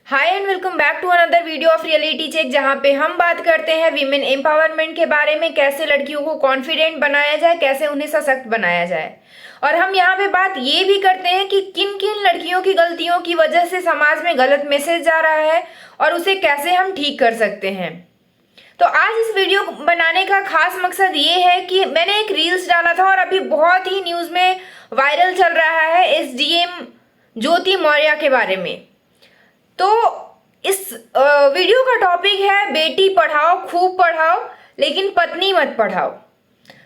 Hi and welcome back to another video of reality check, जहां पे हम बात करते हैं वीमेन एम्पावरमेंट के बारे में। कैसे लड़कियों को कॉन्फिडेंट बनाया जाए, कैसे उन्हें सशक्त बनाया जाए। और हम यहाँ पे बात ये भी करते हैं कि किन किन लड़कियों की गलतियों की वजह से समाज में गलत मैसेज जा रहा है और उसे कैसे हम ठीक कर सकते हैं। तो आज इस वीडियो बनाने का खास मकसद ये है कि मैंने एक रील्स डाला था और अभी बहुत ही न्यूज़ में वायरल चल रहा है एसडीएम ज्योति मौर्य के बारे में। तो इस वीडियो का टॉपिक है बेटी पढ़ाओ खूब पढ़ाओ लेकिन पत्नी मत पढ़ाओ।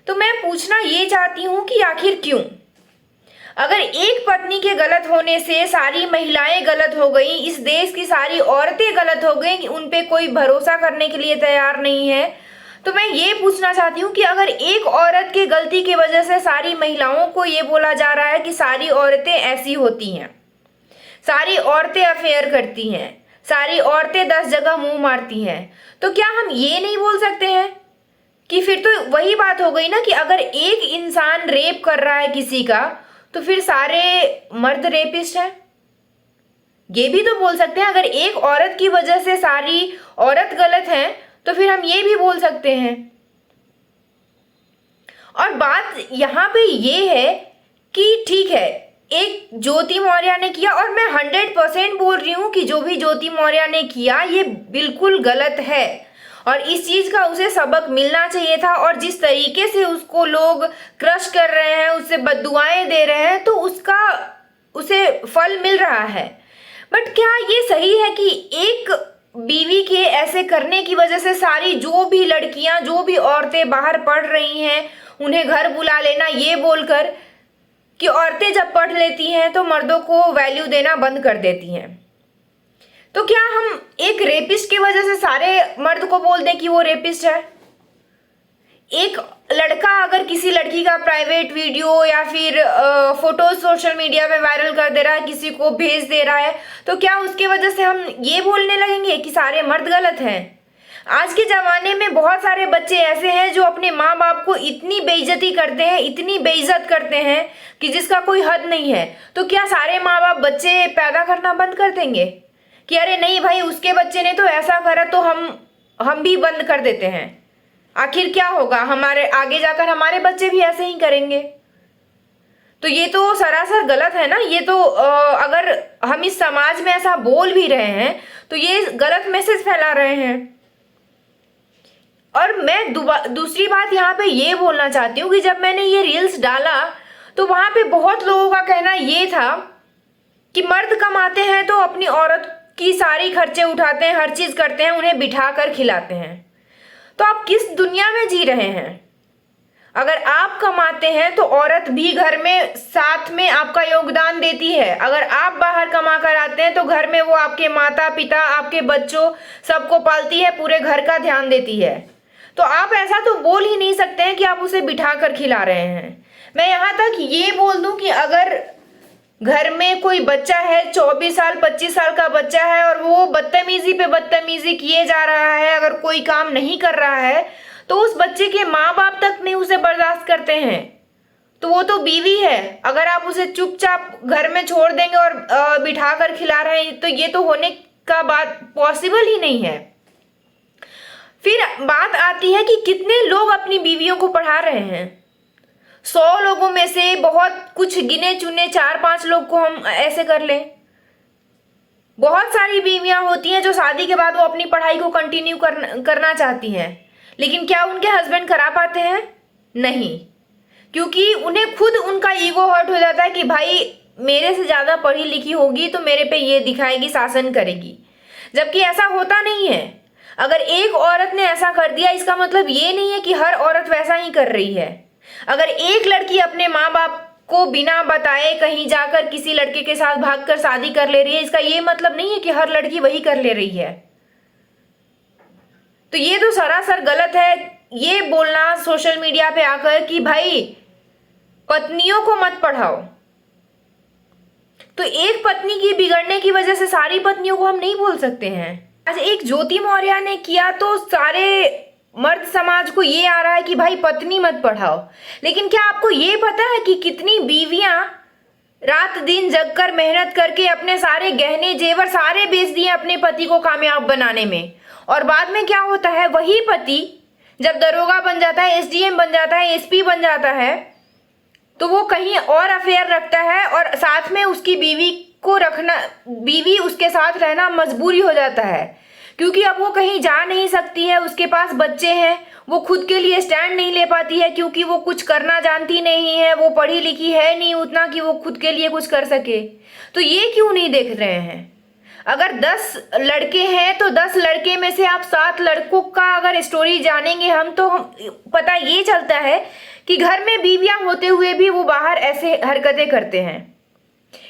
तो मैं पूछना ये चाहती हूँ कि आखिर क्यों? अगर एक पत्नी के गलत होने से सारी महिलाएं गलत हो गई, इस देश की सारी औरतें गलत हो गई, उन पे कोई भरोसा करने के लिए तैयार नहीं है, तो मैं ये पूछना चाहती हूँ कि अगर एक औरत की गलती की वजह से सारी महिलाओं को ये बोला जा रहा है कि सारी औरतें ऐसी होती हैं, सारी औरतें अफेयर करती हैं, सारी औरतें 10 जगह मुंह मारती हैं, तो क्या हम ये नहीं बोल सकते हैं कि फिर तो वही बात हो गई ना कि अगर एक इंसान रेप कर रहा है किसी का तो फिर सारे मर्द रेपिस्ट हैं? ये भी तो बोल सकते हैं। अगर एक औरत की वजह से सारी औरत गलत हैं तो फिर हम ये भी बोल सकते हैं। और बात यहाँ पे ये है कि ठीक है, एक ज्योति मौर्य ने किया और मैं 100% बोल रही हूँ कि जो भी ज्योति मौर्य ने किया ये बिल्कुल गलत है और इस चीज़ का उसे सबक मिलना चाहिए था। और जिस तरीके से उसको लोग क्रश कर रहे हैं, उससे बद्दुआएं दे रहे हैं, तो उसे फल मिल रहा है। बट क्या ये सही है कि एक बीवी के ऐसे करने की वजह से सारी जो भी लड़कियां, जो भी औरतें बाहर पढ़ रही हैं, उन्हें घर बुला लेना ये बोलकर कि औरतें जब पढ़ लेती हैं तो मर्दों को वैल्यू देना बंद कर देती हैं? तो क्या हम एक रेपिस्ट की वजह से सारे मर्द को बोल दें कि वो रेपिस्ट है? एक लड़का अगर किसी लड़की का प्राइवेट वीडियो या फिर फोटो सोशल मीडिया पे वायरल कर दे रहा है, किसी को भेज दे रहा है, तो क्या उसके वजह से हम ये बोलने लगेंगे कि सारे मर्द गलत हैं? आज के ज़माने में बहुत सारे बच्चे ऐसे हैं जो अपने माँ बाप को इतनी बेइज्जती करते हैं, इतनी बेइज्जत करते हैं कि जिसका कोई हद नहीं है। तो क्या सारे माँ बाप बच्चे पैदा करना बंद कर देंगे कि अरे नहीं भाई, उसके बच्चे ने तो ऐसा करा तो हम भी बंद कर देते हैं? आखिर क्या होगा? हमारे आगे जाकर हमारे बच्चे भी ऐसे ही करेंगे। तो ये तो सरासर गलत है ना। ये तो अगर हम इस समाज में ऐसा बोल भी रहे हैं तो ये गलत मैसेज फैला रहे हैं। और मैं दूसरी बात यहाँ पे ये बोलना चाहती हूँ कि जब मैंने ये रील्स डाला तो वहाँ पे बहुत लोगों का कहना ये था कि मर्द कमाते हैं तो अपनी औरत की सारी खर्चे उठाते हैं, हर चीज़ करते हैं, उन्हें बिठा कर खिलाते हैं। तो आप किस दुनिया में जी रहे हैं? अगर आप कमाते हैं तो औरत भी घर में साथ में आपका योगदान देती है। अगर आप बाहर कमा कर आते हैं तो घर में वो आपके माता पिता, आपके बच्चों सबको पालती है, पूरे घर का ध्यान देती है। तो आप ऐसा तो बोल ही नहीं सकते हैं कि आप उसे बिठा कर खिला रहे हैं। मैं यहाँ तक ये बोल दूं कि अगर घर में कोई बच्चा है, 24 साल 25 साल का बच्चा है, और वो बदतमीजी पे बदतमीजी किए जा रहा है, अगर कोई काम नहीं कर रहा है तो उस बच्चे के माँ बाप तक नहीं उसे बर्दाश्त करते हैं, तो वो तो बीवी है। अगर आप उसे चुपचाप घर में छोड़ देंगे और बिठा कर खिला रहे हैं तो ये तो होने का बात पॉसिबल ही नहीं है। फिर बात आती है कि कितने लोग अपनी बीवियों को पढ़ा रहे हैं। 100 लोगों में से बहुत कुछ गिने चुने 4-5 लोग को हम ऐसे कर लें। बहुत सारी बीवियां होती हैं जो शादी के बाद वो अपनी पढ़ाई को कंटिन्यू करना चाहती हैं, लेकिन क्या उनके हस्बैंड करा पाते हैं? नहीं, क्योंकि उन्हें खुद उनका ईगो हर्ट हो जाता है कि भाई मेरे से ज़्यादा पढ़ी लिखी होगी तो मेरे पे ये दिखाएगी, शासन करेगी। जबकि ऐसा होता नहीं है। अगर एक औरत ने ऐसा कर दिया इसका मतलब ये नहीं है कि हर औरत वैसा ही कर रही है। अगर एक लड़की अपने माँ बाप को बिना बताए कहीं जाकर किसी लड़के के साथ भागकर शादी कर ले रही है, इसका ये मतलब नहीं है कि हर लड़की वही कर ले रही है। तो ये तो सरासर गलत है ये बोलना सोशल मीडिया पे आकर कि भाई पत्नियों को मत पढ़ाओ। तो एक पत्नी की बिगड़ने की वजह से सारी पत्नियों को हम नहीं बोल सकते हैं। आज एक ज्योति मौर्य ने किया तो सारे मर्द समाज को ये आ रहा है कि भाई पत्नी मत पढ़ाओ। लेकिन क्या आपको ये पता है कि कितनी बीवियां रात दिन जगकर मेहनत करके अपने सारे गहने जेवर सारे बेच दिए अपने पति को कामयाब बनाने में, और बाद में क्या होता है, वही पति जब दरोगा बन जाता है, एसडीएम बन जाता है, एसपी बन जाता है, तो वो कहीं और अफेयर रखता है और साथ में उसकी बीवी को रखना, बीवी उसके साथ रहना मजबूरी हो जाता है, क्योंकि अब वो कहीं जा नहीं सकती है, उसके पास बच्चे हैं, वो खुद के लिए स्टैंड नहीं ले पाती है, क्योंकि वो कुछ करना जानती नहीं है, वो पढ़ी लिखी है नहीं उतना कि वो खुद के लिए कुछ कर सके। तो ये क्यों नहीं देख रहे हैं? अगर 10 लड़के हैं तो 10 लड़के में से आप 7 लड़कों का अगर स्टोरी जानेंगे हम, तो पता ये चलता है कि घर में बीवियां होते हुए भी वो बाहर ऐसे हरकतें करते हैं।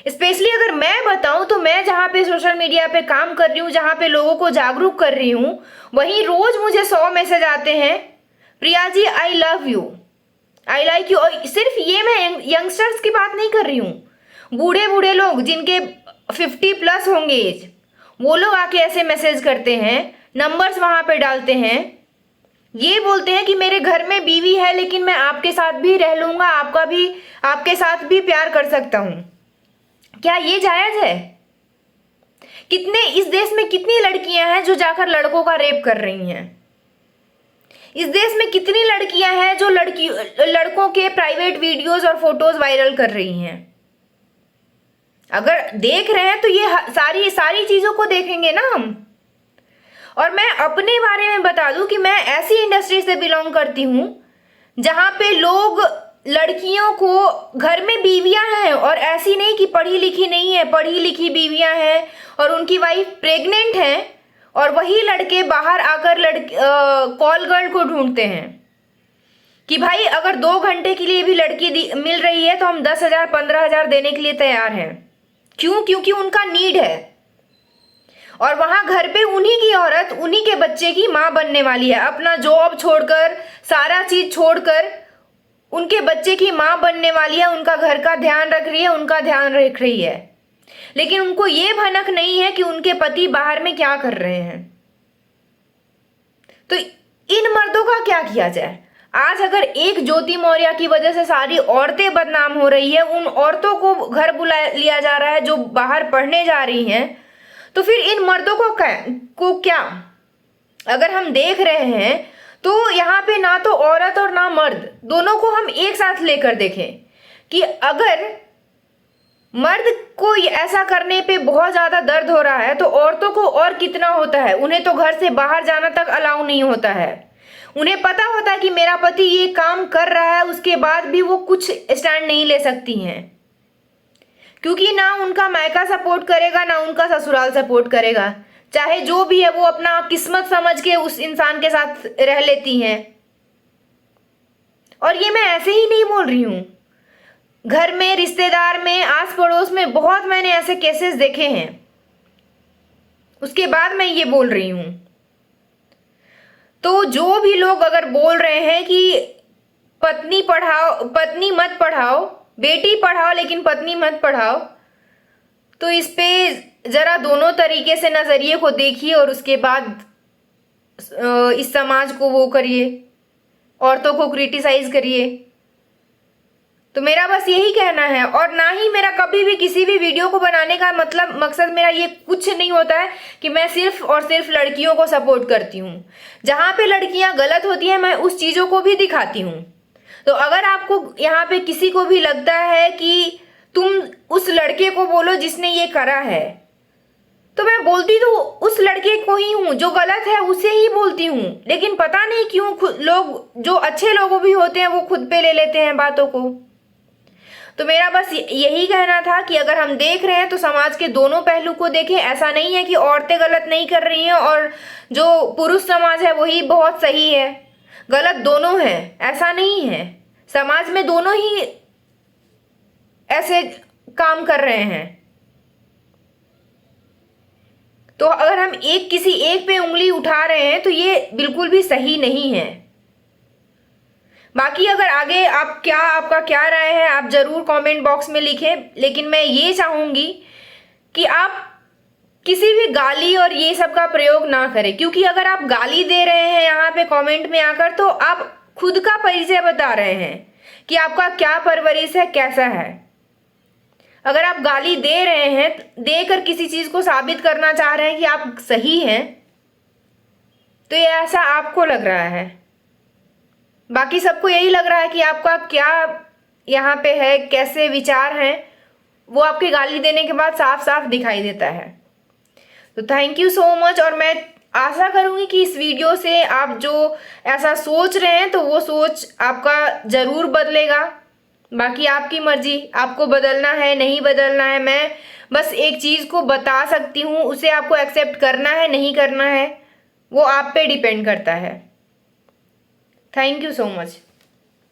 स्पेशली अगर मैं बताऊं तो मैं जहाँ पे सोशल मीडिया पे काम कर रही हूँ, जहाँ पे लोगों को जागरूक कर रही हूँ, वहीं रोज मुझे 100 मैसेज आते हैं, Priya ji I love you, I like you. और सिर्फ ये मैं यंगस्टर्स की बात नहीं कर रही हूँ, बूढ़े बूढ़े लोग जिनके 50+ होंगे एज, वो लोग आके ऐसे मैसेज करते हैं, नंबर्स वहां पे डालते हैं, ये बोलते हैं कि मेरे घर में बीवी है लेकिन मैं आपके साथ भी रह लूंगा, आपके साथ भी प्यार कर सकता हूं। क्या ये जायज है? इस देश में कितनी लड़कियां हैं जो जाकर लड़कों का रेप कर रही हैं? इस देश में कितनी लड़कियां हैं जो लड़कों के प्राइवेट वीडियोस और फोटोज वायरल कर रही हैं? अगर देख रहे हैं तो ये सारी चीजों को देखेंगे ना हम। और मैं अपने बारे में बता दूं कि मैं ऐसी इंडस्ट्री से बिलोंग करती हूं जहां पे लोग लड़कियों को, घर में बीवियां हैं और ऐसी नहीं कि पढ़ी लिखी नहीं है, पढ़ी लिखी बीवियां हैं और उनकी वाइफ प्रेग्नेंट है, और वही लड़के बाहर आकर कॉल गर्ल को ढूंढते हैं कि भाई अगर 2 घंटे के लिए भी लड़की मिल रही है तो हम 10,000 15,000 देने के लिए तैयार हैं। क्यों? क्योंकि उनका नीड है, और वहां घर पे उन्हीं की औरत उन्हीं के बच्चे की माँ बनने वाली है, अपना जॉब छोड़कर, सारा चीज छोड़कर उनके बच्चे की माँ बनने वाली है, उनका घर का ध्यान रख रही है, उनका ध्यान रख रही है, लेकिन उनको ये भनक नहीं है कि उनके पति बाहर में क्या कर रहे हैं। तो इन मर्दों का क्या किया जाए? आज अगर एक ज्योति मौर्य की वजह से सारी औरतें बदनाम हो रही है, उन औरतों को घर बुला लिया जा रहा है जो बाहर पढ़ने जा रही हैं, तो फिर इन मर्दों को क्या? अगर हम देख रहे हैं तो यहाँ पे ना तो औरत और ना मर्द, दोनों को हम एक साथ लेकर देखें कि अगर मर्द को ऐसा करने पे बहुत ज्यादा दर्द हो रहा है तो औरतों को और कितना होता है। उन्हें तो घर से बाहर जाना तक अलाउ नहीं होता है, उन्हें पता होता है कि मेरा पति ये काम कर रहा है, उसके बाद भी वो कुछ स्टैंड नहीं ले सकती हैं, क्योंकि ना उनका मायका सपोर्ट करेगा ना उनका ससुराल सपोर्ट करेगा। चाहे जो भी है वो अपना किस्मत समझ के उस इंसान के साथ रह लेती हैं। और ये मैं ऐसे ही नहीं बोल रही हूं, घर में, रिश्तेदार में, आस पड़ोस में बहुत मैंने ऐसे केसेस देखे हैं, उसके बाद मैं ये बोल रही हूं। तो जो भी लोग अगर बोल रहे हैं कि पत्नी मत पढ़ाओ, बेटी पढ़ाओ लेकिन पत्नी मत पढ़ाओ, तो इस पे जरा दोनों तरीके से नजरिए को देखिए और उसके बाद इस समाज को वो करिए, औरतों को क्रिटिसाइज करिए। तो मेरा बस यही कहना है, और ना ही मेरा कभी भी किसी भी वीडियो को बनाने का मकसद मेरा ये कुछ नहीं होता है कि मैं सिर्फ और सिर्फ लड़कियों को सपोर्ट करती हूँ। जहाँ पे लड़कियाँ गलत होती हैं मैं उस चीज़ों को भी दिखाती हूँ। तो अगर आपको यहाँ पे किसी को भी लगता है कि तुम उस लड़के को बोलो जिसने ये करा है, तो मैं बोलती तो उस लड़के को ही हूँ, जो गलत है उसे ही बोलती हूँ, लेकिन पता नहीं क्यों लोग, जो अच्छे लोग भी होते हैं, वो खुद पे ले लेते हैं बातों को। तो मेरा बस यही कहना था कि अगर हम देख रहे हैं तो समाज के दोनों पहलू को देखें। ऐसा नहीं है कि औरतें गलत नहीं कर रही हैं और जो पुरुष समाज है वही बहुत सही है, गलत दोनों हैं, ऐसा नहीं है। समाज में दोनों ही ऐसे काम कर रहे हैं। तो अगर हम किसी एक पे उंगली उठा रहे हैं तो ये बिल्कुल भी सही नहीं है। बाकी अगर आगे आपका क्या राय है आप जरूर कमेंट बॉक्स में लिखें, लेकिन मैं ये चाहूंगी कि आप किसी भी गाली और ये सब का प्रयोग ना करें, क्योंकि अगर आप गाली दे रहे हैं यहाँ पे कमेंट में आकर, तो आप खुद का परिचय बता रहे हैं कि आपका क्या परवरिश है, कैसा है। अगर आप गाली दे रहे हैं, देकर किसी चीज को साबित करना चाह रहे हैं कि आप सही हैं, तो ये ऐसा आपको लग रहा है। बाकी सबको यही लग रहा है कि आपका क्या यहाँ पे है, कैसे विचार हैं, वो आपकी गाली देने के बाद साफ साफ दिखाई देता है। तो थैंक यू सो मच। और मैं आशा करूंगी कि इस वीडियो से आप जो ऐसा सोच रहे हैं तो वो सोच आपका ज़रूर बदलेगा। बाकी आपकी मर्जी, आपको बदलना है नहीं बदलना है। मैं बस एक चीज़ को बता सकती हूँ, उसे आपको एक्सेप्ट करना है नहीं करना है वो आप पे डिपेंड करता है। Thank you so much.